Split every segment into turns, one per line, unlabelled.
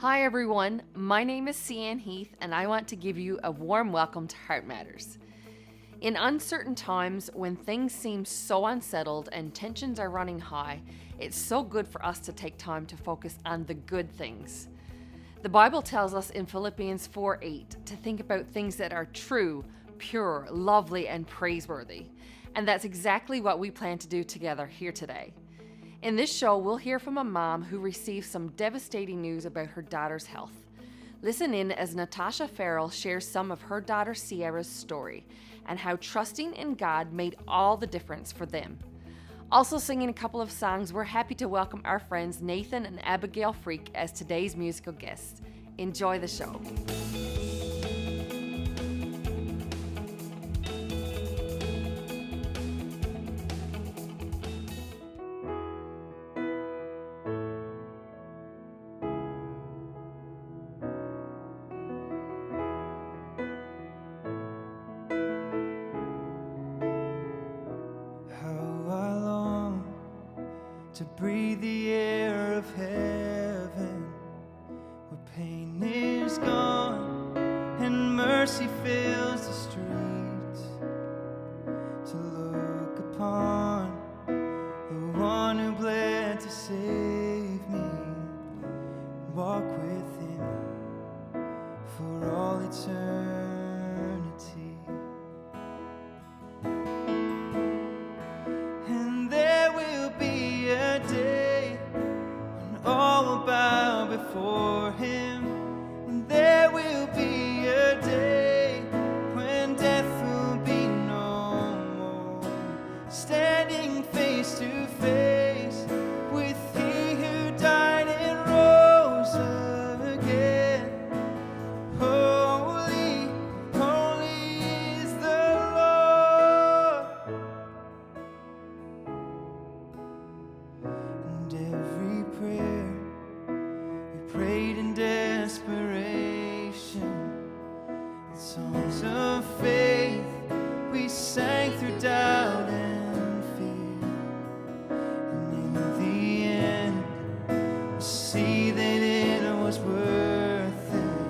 Hi everyone, my name is Seanne Heath and I want to give you a warm welcome to Heart Matters. In uncertain times when things seem so unsettled and tensions are running high, it's so good for us to take time to focus on the good things. The Bible tells us in Philippians 4:8 to think about things that are true, pure, lovely, and praiseworthy. And that's exactly what we plan to do together here today. In this show, we'll hear from a mom who received some devastating news about her daughter's health. Listen in as Natosha Farrell shares some of her daughter Sierra's story and how trusting in God made all the difference for them. Also singing a couple of songs, we're happy to welcome our friends Nathan and Abigail Freake as today's musical guests. Enjoy the show.
To breathe the air of heaven, where pain is gone and mercy fills the streets. To look upon the one who bled to save me, walk with him for all eternity. Bow before him, and there will be a day when death will be no more, standing face to face with he who died and rose again. Holy, holy is the Lord, and every prayer prayed in desperation, the songs of faith we sang through doubt and fear, and in the end we see that it was worth it.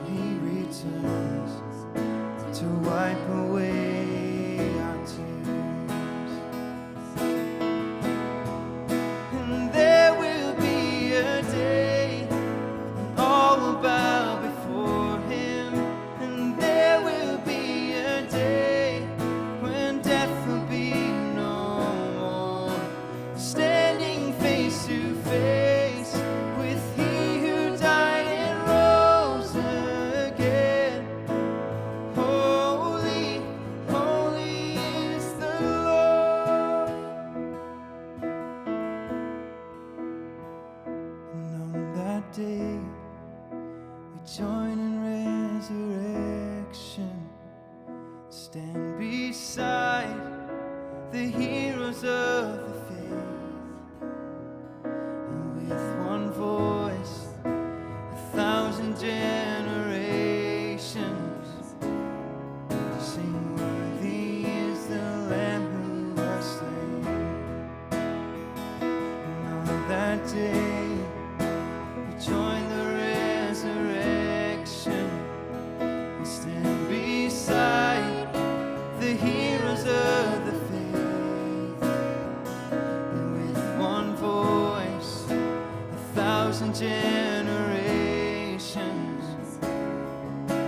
He returns to wipe away our tears, and there will be a day bow before him, and there will be a day when death will be no more, standing face to face with he who died and rose again. Holy, holy is the Lord. And on that day join in resurrection, stand beside the heroes of the faith, and with one voice 1,000 generations sing, worthy is the Lamb who was slain. And on that day we join the resurrection, stand beside the heroes of the faith, and with one voice 1,000 generations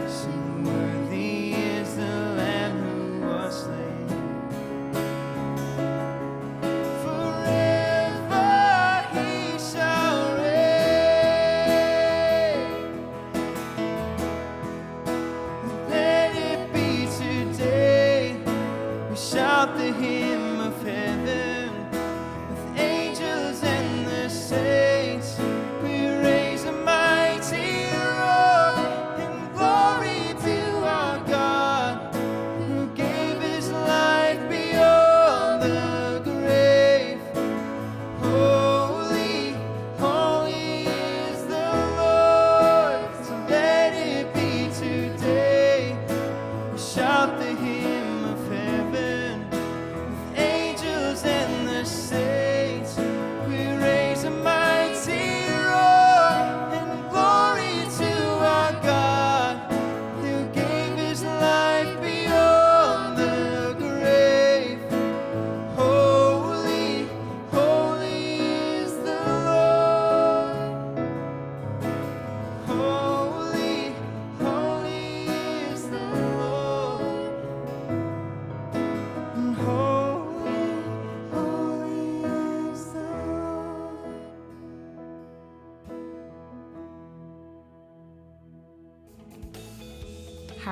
sing, worthy is the Lamb who was slain. Forever he shall reign. Let it be today we shout the hymn of heaven, with angels and the saints we raise a mighty roar, and glory to our God who gave his life beyond the grave. Holy, holy is the Lord, so let it be today we shout the hymn of heaven, with angels and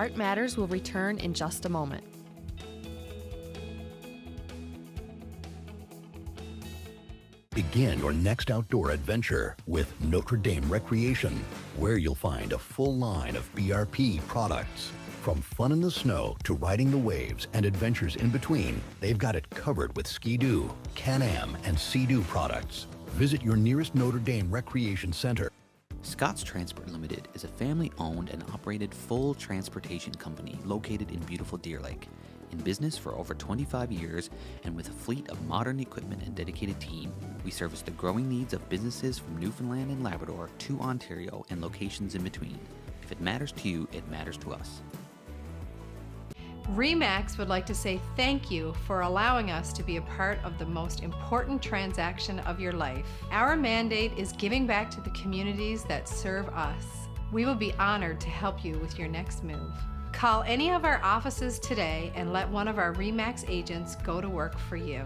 Heart Matters will return in just a moment.
Begin your next outdoor adventure with Notre Dame Recreation, where you'll find a full line of BRP products. From fun in the snow to riding the waves and adventures in between, they've got it covered with Ski-Doo, Can-Am, and Sea-Doo products. Visit your nearest Notre Dame Recreation Center.
Scott's Transport Limited is a family-owned and operated full transportation company located in beautiful Deer Lake. In business for over 25 years and with a fleet of modern equipment and dedicated team, we service the growing needs of businesses from Newfoundland and Labrador to Ontario and locations in between. If it matters to you, it matters to us.
RE/MAX would like to say thank you for allowing us to be a part of the most important transaction of your life. Our mandate is giving back to the communities that serve us. We will be honored to help you with your next move. Call any of our offices today and let one of our RE/MAX agents go to work for you.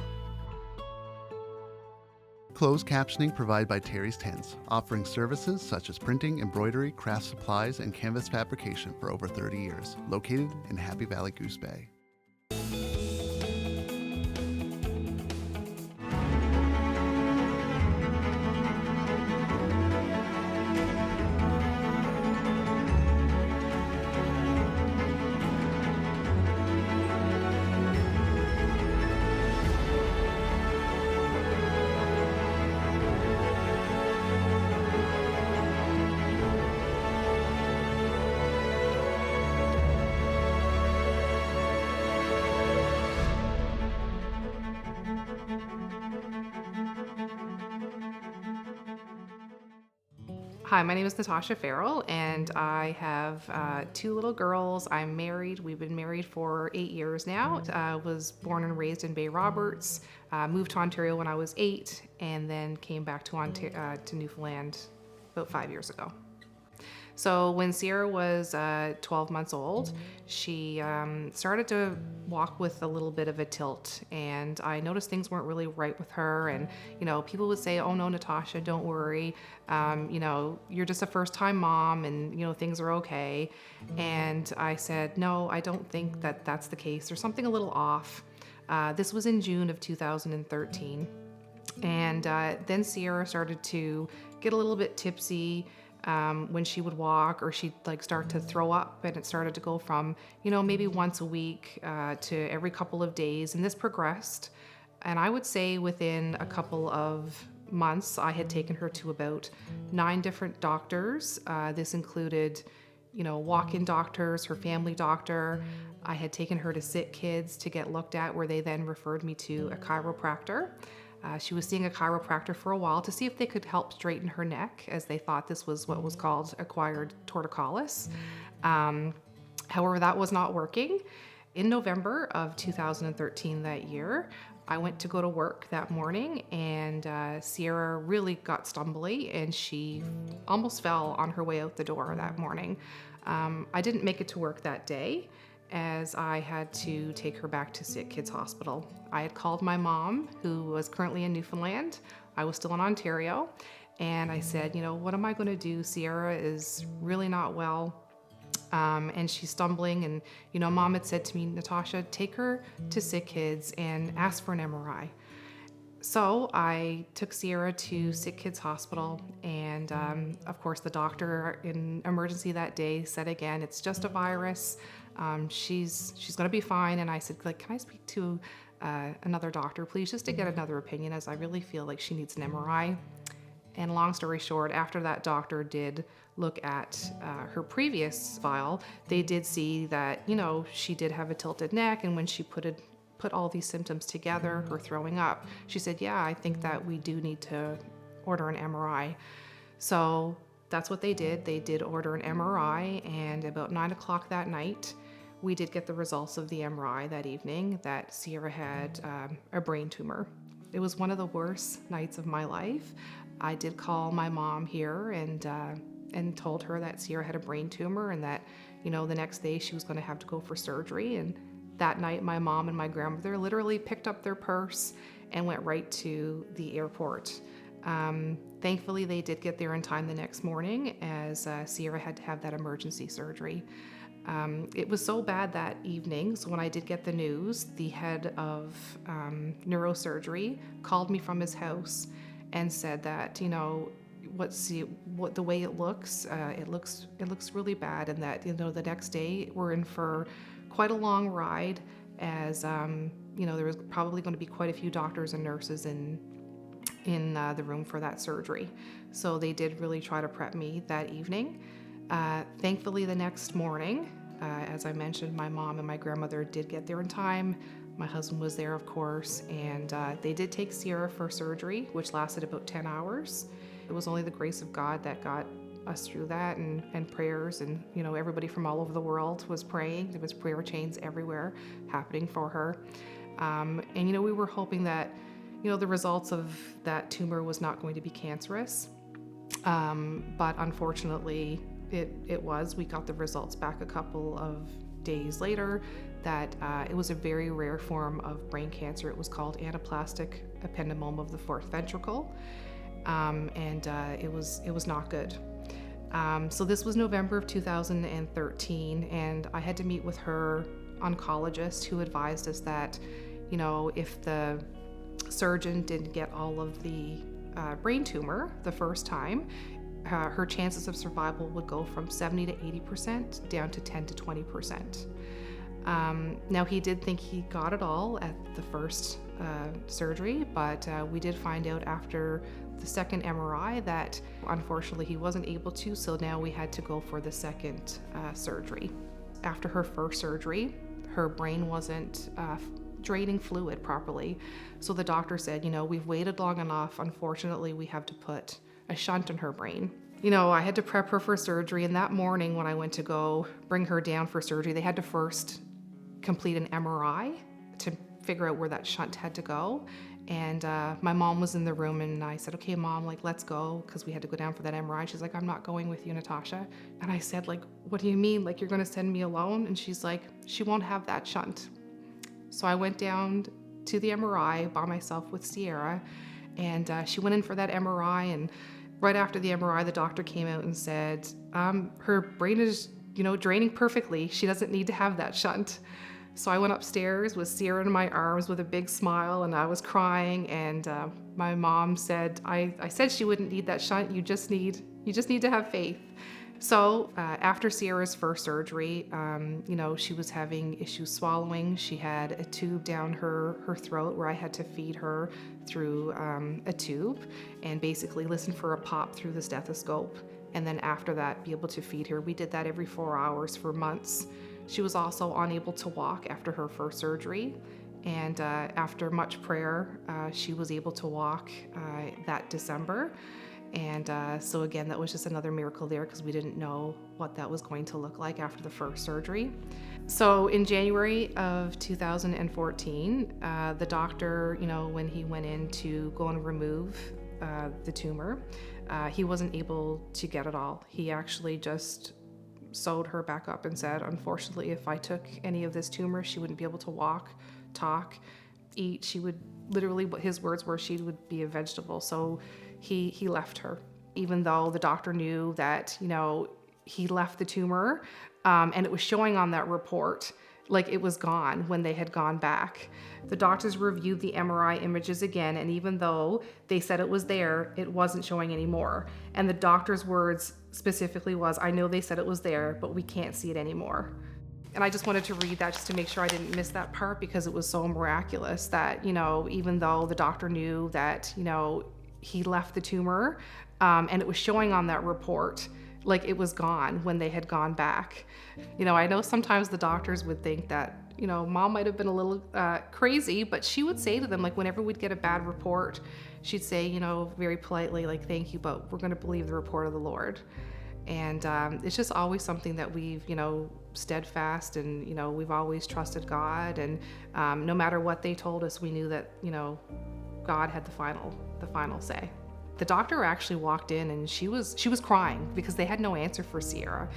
Closed captioning provided by Terry's Tents, offering services such as printing, embroidery, craft supplies, and canvas fabrication for over 30 years. Located in Happy Valley Goose Bay.
Hi, my name is Natosha Farrell, and I have 2 little girls. I'm married. We've been married for 8 years now. I was born and raised in Bay Roberts, moved to Ontario when I was 8, and then came back to Newfoundland about 5 years ago. So when Sierra was 12 months old, she started to walk with a little bit of a tilt, and I noticed things weren't really right with her. And people would say, "Oh no, Natosha, don't worry. You're just a first-time mom, and things are okay." And I said, "No, I don't think that that's the case. There's something a little off." This was in June of 2013, and then Sierra started to get a little bit tipsy. When she would walk, or she'd start to throw up, and it started to go from maybe once a week to every couple of days, and this progressed. And I would say within a couple of months I had taken her to about 9 different doctors. This included walk-in doctors, her family doctor. I had taken her to Sick Kids to get looked at, where they then referred me to a chiropractor. She was seeing a chiropractor for a while to see if they could help straighten her neck, as they thought this was what was called acquired torticollis. However, that was not working. In November of 2013 that year, I went to go to work that morning, and Sierra really got stumbly, and she almost fell on her way out the door that morning. I didn't make it to work that day, as I had to take her back to Sick Kids Hospital. I had called my mom, who was currently in Newfoundland. I was still in Ontario, and I said, what am I going to do? Sierra is really not well, and she's stumbling, and Mom had said to me, "Natosha, take her to Sick Kids and ask for an MRI." So I took Sierra to Sick Kids Hospital, and of course the doctor in emergency that day said again, "It's just a virus. She's going to be fine." And I said, "Can I speak to another doctor, please, just to get another opinion, as I really feel like she needs an MRI." And long story short, after that doctor did look at her previous file, they did see that she did have a tilted neck, and when she put all these symptoms together, her throwing up, she said, "Yeah, I think that we do need to order an MRI." So that's what they did. They did order an MRI, and about 9 o'clock that night, we did get the results of the MRI that evening that Sierra had a brain tumor. It was one of the worst nights of my life. I did call my mom here and told her that Sierra had a brain tumor, and that the next day she was going to have to go for surgery. And that night, my mom and my grandmother literally picked up their purse and went right to the airport. Thankfully, they did get there in time the next morning, as Sierra had to have that emergency surgery. It was so bad that evening, so when I did get the news, the head of neurosurgery called me from his house and said that, you know, what the way it looks really bad, and that, you know, the next day we're in for quite a long ride, as you know, there was probably going to be quite a few doctors and nurses in the room for that surgery. So they did really try to prep me that evening. Thankfully, the next morning, as I mentioned, my mom and my grandmother did get there in time. My husband was there, of course, and they did take Sierra for surgery, which lasted about 10 hours. It was only the grace of God that got us through that, and prayers, and, you know, everybody from all over the world was praying. There was prayer chains everywhere happening for her. And, you know, we were hoping that, you know, the results of that tumor was not going to be cancerous. But unfortunately, it was. We got the results back a couple of days later that it was a very rare form of brain cancer. It was called anaplastic ependymoma of the fourth ventricle. And it was not good. So this was November of 2013, and I had to meet with her oncologist, who advised us that, you know, if the surgeon didn't get all of the brain tumor the first time, her chances of survival would go from 70 to 80% down to 10 to 20%. Now, he did think he got it all at the first surgery, but we did find out after the second MRI that unfortunately he wasn't able to, so now we had to go for the second surgery. After her first surgery, her brain wasn't draining fluid properly, so the doctor said, you know, we've waited long enough, unfortunately we have to put a shunt in her brain. You know, I had to prep her for surgery, and that morning when I went to go bring her down for surgery, they had to first complete an MRI to figure out where that shunt had to go. And my mom was in the room, and I said, okay, Mom, like, let's go, because we had to go down for that MRI. She's like, I'm not going with you, Natosha. And I said, like, what do you mean? Like, you're going to send me alone? And she's like, she won't have that shunt. So I went down to the MRI by myself with Sierra, and she went in for that MRI, and right after the MRI, the doctor came out and said, her brain is, you know, draining perfectly. She doesn't need to have that shunt. So I went upstairs with Sierra in my arms with a big smile, and I was crying, and my mom said, I said she wouldn't need that shunt. You just need to have faith. So after Sierra's first surgery, you know, she was having issues swallowing. She had a tube down her throat where I had to feed her through a tube and basically listen for a pop through the stethoscope. And then after that, be able to feed her. We did that every 4 hours for months. She was also unable to walk after her first surgery. And after much prayer, she was able to walk that December. And so again, that was just another miracle there, because we didn't know what that was going to look like after the first surgery. So in January of 2014, the doctor, you know, when he went in to go and remove the tumor, he wasn't able to get it all. He actually just sewed her back up and said, unfortunately, if I took any of this tumor, she wouldn't be able to walk, talk, eat. She would literally, what his words were, she would be a vegetable. So he left her, even though the doctor knew that, you know, he left the tumor, and it was showing on that report like it was gone when they had gone back. The doctors reviewed the MRI images again, and even though they said it was there, it wasn't showing anymore. And the doctor's words specifically was, I know they said it was there, but we can't see it anymore. And I just wanted to read that just to make sure I didn't miss that part, because it was so miraculous that, you know, even though the doctor knew that, you know, he left the tumor, and it was showing on that report like it was gone when they had gone back. You know, I know sometimes the doctors would think that, you know, Mom might have been a little crazy, but she would say to them, like, whenever we'd get a bad report, she'd say, you know, very politely, like, thank you, but we're going to believe the report of the Lord. And it's just always something that we've, you know, steadfast, and, you know, we've always trusted God, and no matter what they told us, we knew that, you know, God had the final say. The doctor actually walked in, and she was crying because they had no answer for Sierra.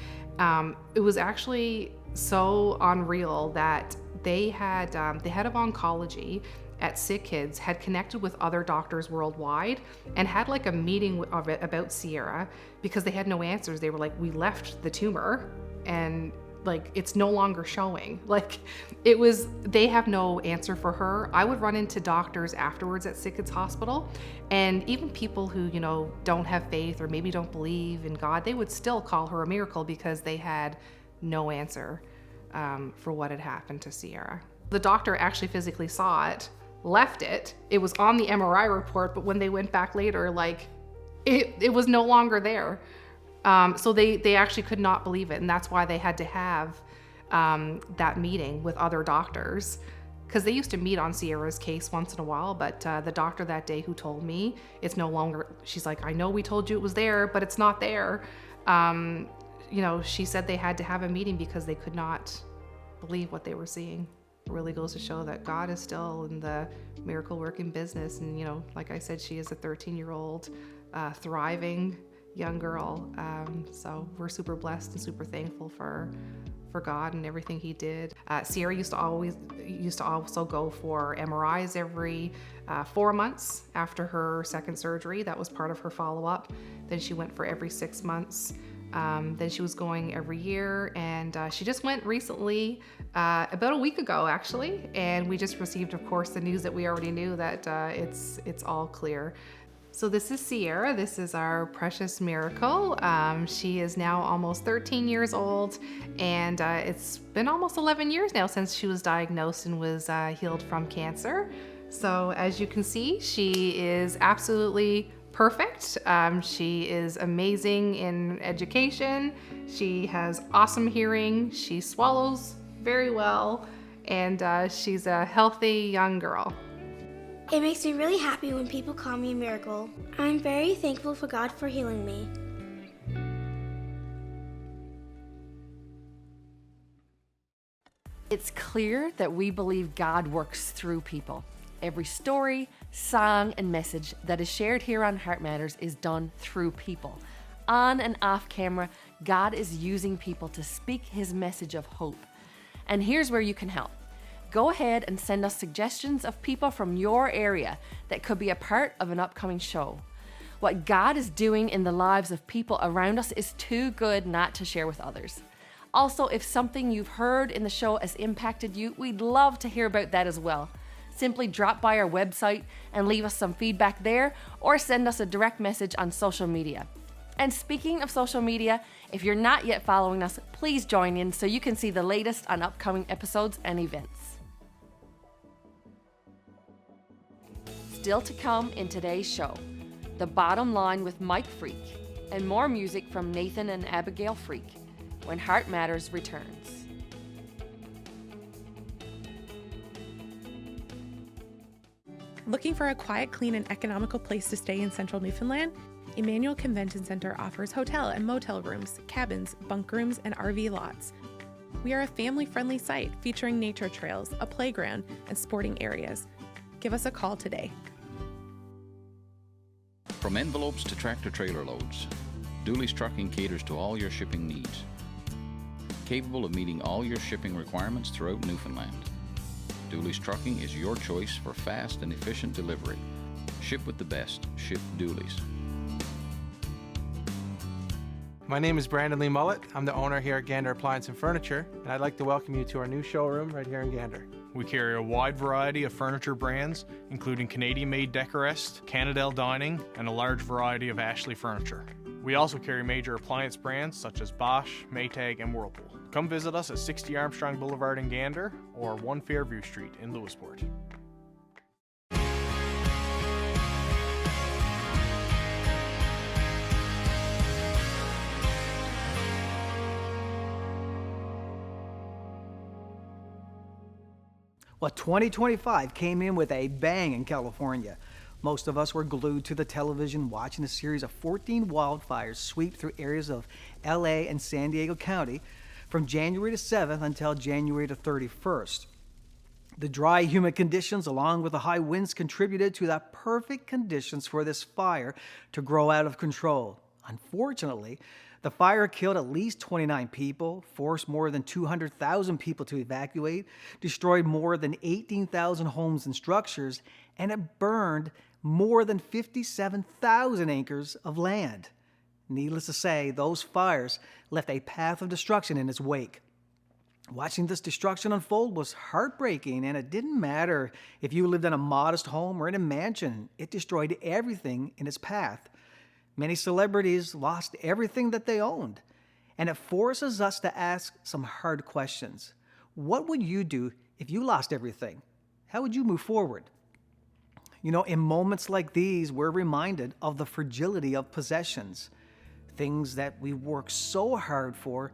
It was actually so unreal that they had the head of oncology at Sick Kids had connected with other doctors worldwide and had like a meeting about Sierra because they had no answers. They were like, we left the tumor, and like it's no longer showing. Like it was, they have no answer for her. I would run into doctors afterwards at Sick Kids Hospital, and even people who, you know, don't have faith or maybe don't believe in God, they would still call her a miracle because they had no answer for what had happened to Sierra. The doctor actually physically saw it, left it. It was on the MRI report, but when they went back later, like it was no longer there. So they actually could not believe it, and that's why they had to have that meeting with other doctors, because they used to meet on Sierra's case once in a while, but the doctor that day who told me it's no longer, she's like, I know we told you it was there, but it's not there. You know, she said they had to have a meeting because they could not believe what they were seeing. It really goes to show that God is still in the miracle working business. And, you know, like I said, she is a 13-year-old thriving young girl. So we're super blessed and super thankful for God and everything he did. Sierra used to also go for MRIs every 4 months after her second surgery. That was part of her follow-up. Then she went for every 6 months. Then she was going every year, and she just went recently, about a week ago actually, and we just received, of course, the news that we already knew, that it's all clear. So this is Sierra. This is our precious miracle. She is now almost 13 years old, and it's been almost 11 years now since she was diagnosed and was healed from cancer. So as you can see, she is absolutely perfect. She is amazing in education. She has awesome hearing. She swallows very well, and she's a healthy young girl.
It makes me really happy when people call me a miracle. I'm very thankful for God for healing me.
It's clear that we believe God works through people. Every story, song, and message that is shared here on Heart Matters is done through people. On and off camera, God is using people to speak his message of hope. And here's where you can help. Go ahead and send us suggestions of people from your area that could be a part of an upcoming show. What God is doing in the lives of people around us is too good not to share with others. Also, if something you've heard in the show has impacted you, we'd love to hear about that as well. Simply drop by our website and leave us some feedback there, or send us a direct message on social media. And speaking of social media, if you're not yet following us, please join in so you can see the latest on upcoming episodes and events. Still to come in today's show, The Bottom Line with Mike Freake, and more music from Nathan and Abigail Freake when Heart Matters returns.
Looking for a quiet, clean, and economical place to stay in central Newfoundland? Emmanuel Convention Center offers hotel and motel rooms, cabins, bunk rooms, and RV lots. We are a family-friendly site featuring nature trails, a playground, and sporting areas. Give us a call today.
From envelopes to tractor-trailer loads, Dooley's Trucking caters to all your shipping needs. Capable of meeting all your shipping requirements throughout Newfoundland. Dooley's Trucking is your choice for fast and efficient delivery. Ship with the best. Ship Dooley's.
My name is Brandon Lee Mullet. I'm the owner here at Gander Appliance and Furniture, and I'd like to welcome you to our new showroom right here in Gander.
We carry a wide variety of furniture brands, including Canadian-made Decorest, Canadel Dining, and a large variety of Ashley furniture. We also carry major appliance brands such as Bosch, Maytag, and Whirlpool. Come visit us at 60 Armstrong Boulevard in Gander or 1 Fairview Street in Lewisport.
Well, 2025 came in with a bang in California. Most of us were glued to the television watching a series of 14 wildfires sweep through areas of LA and San Diego County from January the 7th until January the 31st. The dry, humid conditions along with the high winds contributed to the perfect conditions for this fire to grow out of control. Unfortunately, the fire killed at least 29 people, forced more than 200,000 people to evacuate, destroyed more than 18,000 homes and structures, and it burned more than 57,000 acres of land. Needless to say, those fires left a path of destruction in its wake. Watching this destruction unfold was heartbreaking, and it didn't matter if you lived in a modest home or in a mansion. It destroyed everything in its path. Many celebrities lost everything that they owned, and it forces us to ask some hard questions. What would you do if you lost everything? How would you move forward? You know, in moments like these, we're reminded of the fragility of possessions, things that we work so hard for,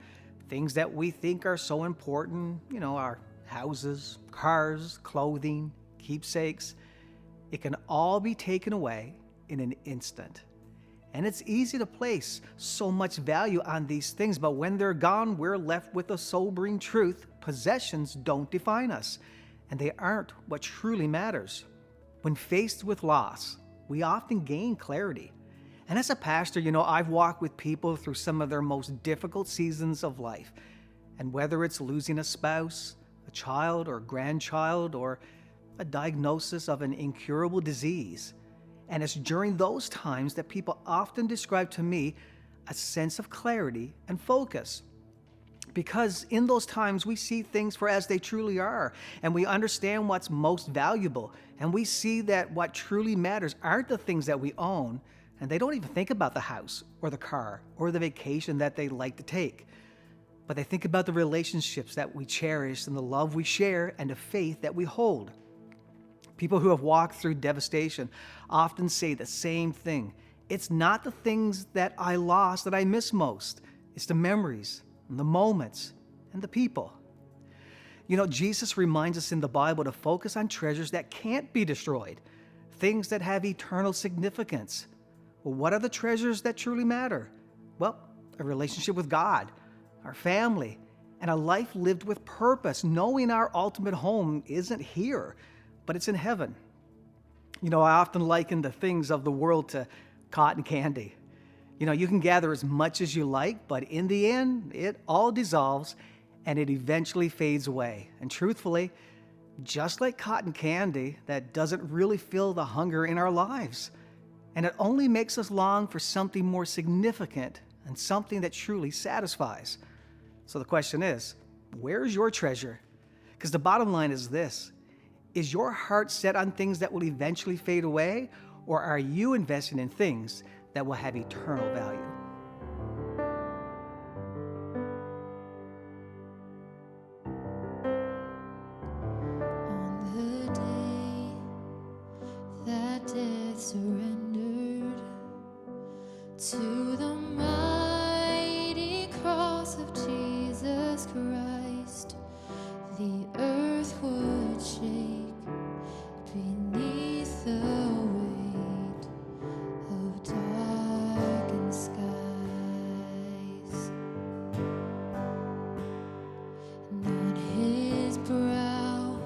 things that we think are so important, you know, our houses, cars, clothing, keepsakes. It can all be taken away in an instant. And it's easy to place so much value on these things, but when they're gone, we're left with a sobering truth. Possessions don't define us, and they aren't what truly matters. When faced with loss, we often gain clarity. And as a pastor, you know, I've walked with people through some of their most difficult seasons of life. And whether it's losing a spouse, a child or grandchild, or a diagnosis of an incurable disease, and it's during those times that people often describe to me a sense of clarity and focus. Because in those times we see things for as they truly are, and we understand what's most valuable, and we see that what truly matters aren't the things that we own, and they don't even think about the house or the car or the vacation that they like to take. But they think about the relationships that we cherish and the love we share and the faith that we hold. People who have walked through devastation often say the same thing. It's not the things that I lost that I miss most. It's the memories and the moments and the people. You know, Jesus reminds us in the Bible to focus on treasures that can't be destroyed, things that have eternal significance. Well, what are the treasures that truly matter? Well, a relationship with God, our family, and a life lived with purpose, knowing our ultimate home isn't here, but it's in heaven. You know, I often liken the things of the world to cotton candy. You know, you can gather as much as you like, but in the end, it all dissolves and it eventually fades away. And truthfully, just like cotton candy, that doesn't really fill the hunger in our lives. And it only makes us long for something more significant and something that truly satisfies. So the question is, where's your treasure? Because the bottom line is this: is your heart set on things that will eventually fade away, or are you investing in things that will have eternal value?
On the day that death surrendered to the mighty cross of Jesus Christ, the earth would shake beneath the weight of darkened skies. And on his brow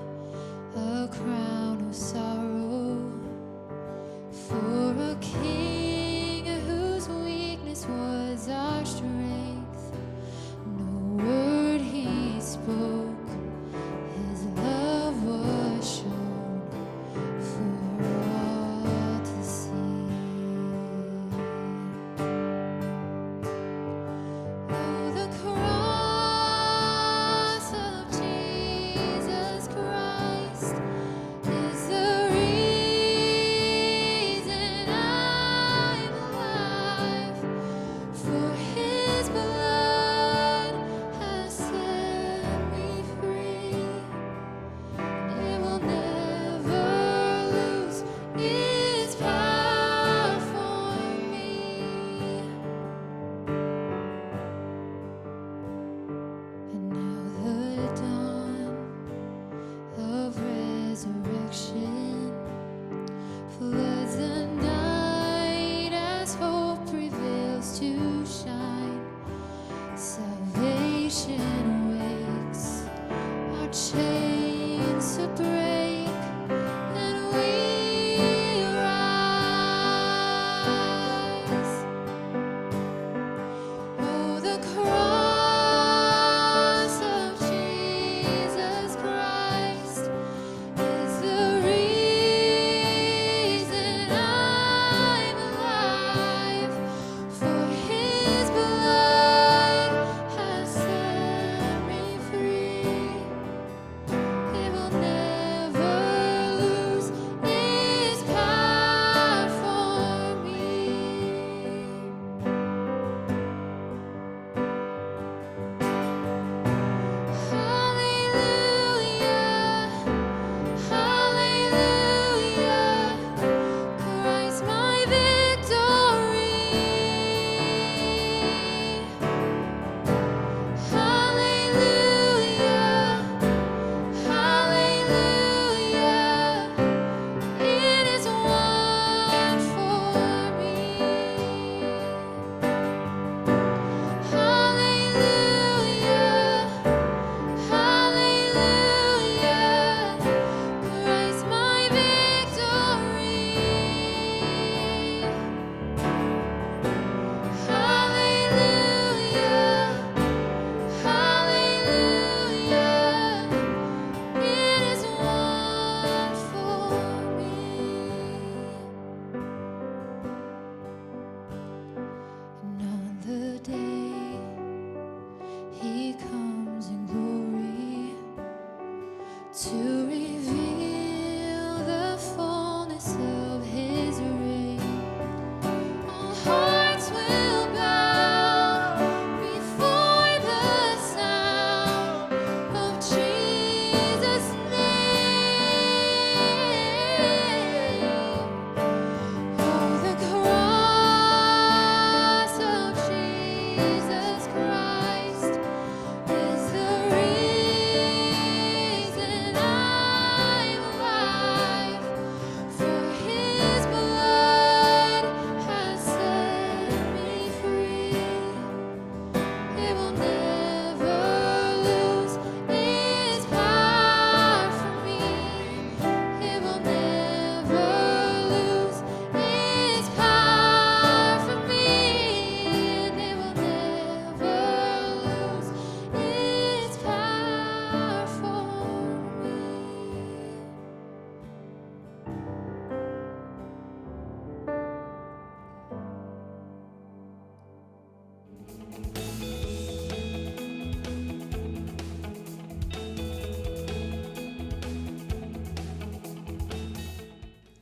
a crown of sorrow, for a king whose weakness was our strength. No word he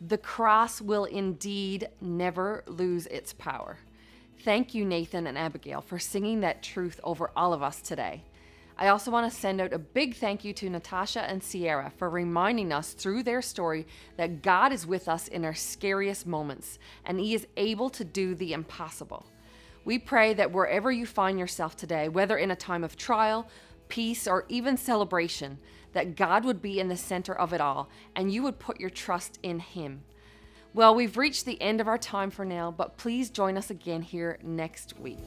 The cross will indeed never lose its power. Thank you, Nathan and Abigail, for singing that truth over all of us today. I also want to send out a big thank you to Natosha and Sierra for reminding us through their story that God is with us in our scariest moments, and He is able to do the impossible. We pray that wherever you find yourself today, whether in a time of trial, peace, or even celebration, that God would be in the center of it all, and you would put your trust in Him. Well, we've reached the end of our time for now, but please join us again here next week.